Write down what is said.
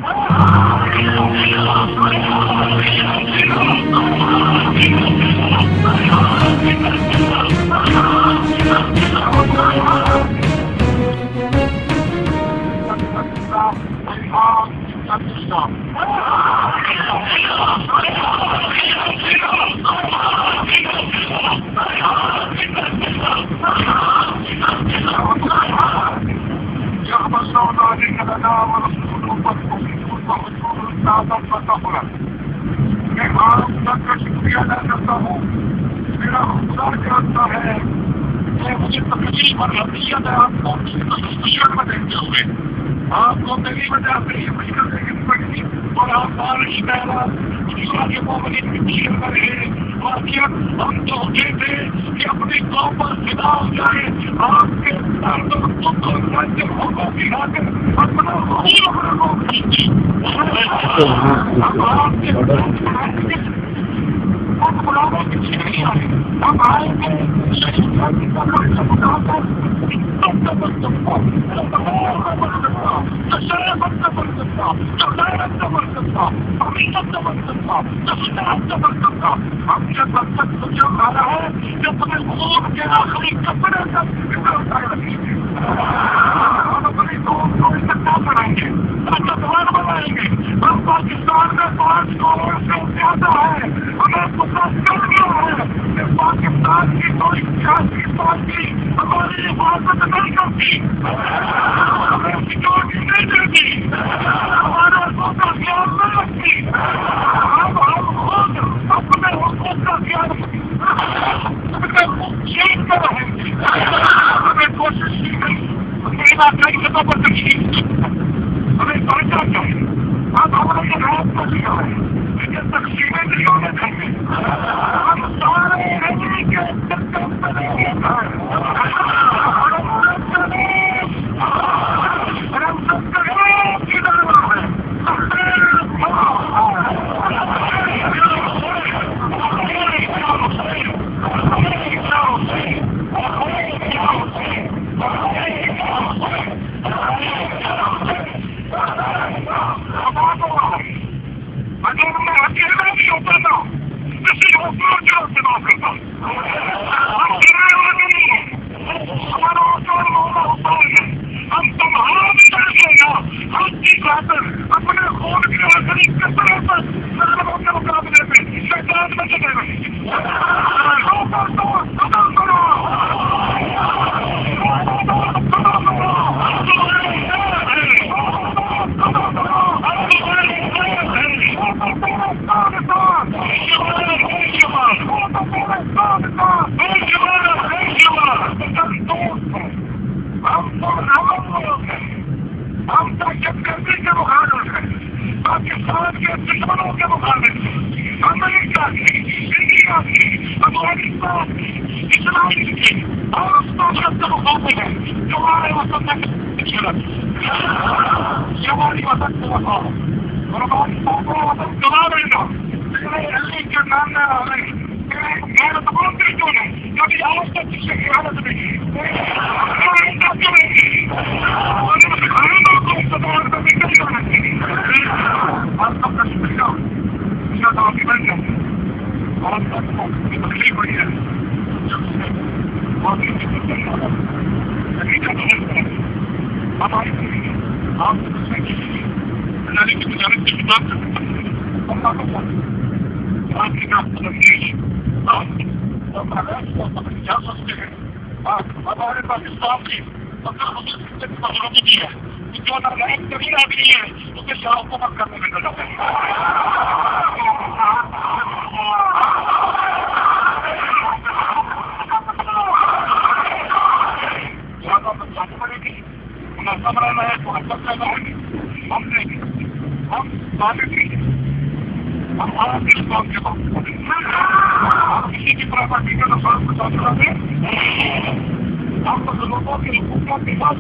मैं आप सबका शुक्रिया अदा करता हूँ। मेरा खुदा करता है कि मुझे तकलीफ और अदवियत है आपको मुश्किल में देखते हुए आपको मेरी वजह से ये मुश्किल देखनी पड़ी और आप बारिश पहला के मोहम्मद की मुश्किल में रहे। वाकई हम तो होते थे कि अपनी कौम पर फिदा हो जाए, आपके दर्द और दुख और राज्यों की खातिर अपना बुलाने की चीज नहीं आए। हम आएंगे हमने तब तक तुझे मारा है जो तुम्हें खून के आखिरी कपड़े तक हम अपनी कौम को इकट्ठा करेंगे, ताकतवर बनाएंगे। हम पाकिस्तान में 5 करोड़ से ज्यादा है। हमें पता चल गया है कि पाकिस्तान की कोई सियासी पार्टी हमारी हिफाजत नहीं करती, हमें सिक्योरिटी नहीं देती, हमारे हकों का ख्याल नहीं रखती। हम खुद अपने हकों का ख्याल चेंज कर रहेंगे। हमें कोशिश की गई, कई जगह पर तकलीफ, हमें समझना चाहिए। अब हमने ये रात को लिया है, लेकिन तकसीमें नहीं होने देंगे। हम सारे रहने के चक्कर में नहीं है। अगर मैं अकेला भी होता ना, किसी और को चुनाव करता। हम किराए वाले नहीं हैं, हमारा औसत होना होता है। हम तुम्हारा भी लड़ेगा, हम की खातिर अपने खून के आखिरी कपड़े पर मुसलमानों के मुकाबले में शैतान में चले गए। हम दहशतगर्दी के मुखालिफ हैं, पाकिस्तान के दुश्मनों के मुखालिफ हैं, अमेरिका की, इंडिया की, अफगानिस्तान की, इस्राइल की और उस ताकत के मुखालिफ हैं जो हमारे वतन में हमारी वतन को बताओ और हमारी वतन गवा देगा। मेरे अली के नाम में रह रहे मेरे तमाम देशों ने कभी आज तक किसी की हालत नहीं की। तकलीफ बड़ी है हमारी की गुजारिश की बात आपकी नाम जा सकते हैं। हमारे पाकिस्तान की मजबूती है जो नालायक तरीन आदमी है उसके शाह को मत करने में नजर पड़ेगी। मुनासब रहना है तो हम करना है। हम साबित नहीं, हम आपके काम के बाद किसी की प्रॉपर्टी का नुकसान पहुंचाते हैं। हम तो लोगों के हुकूमत के साथ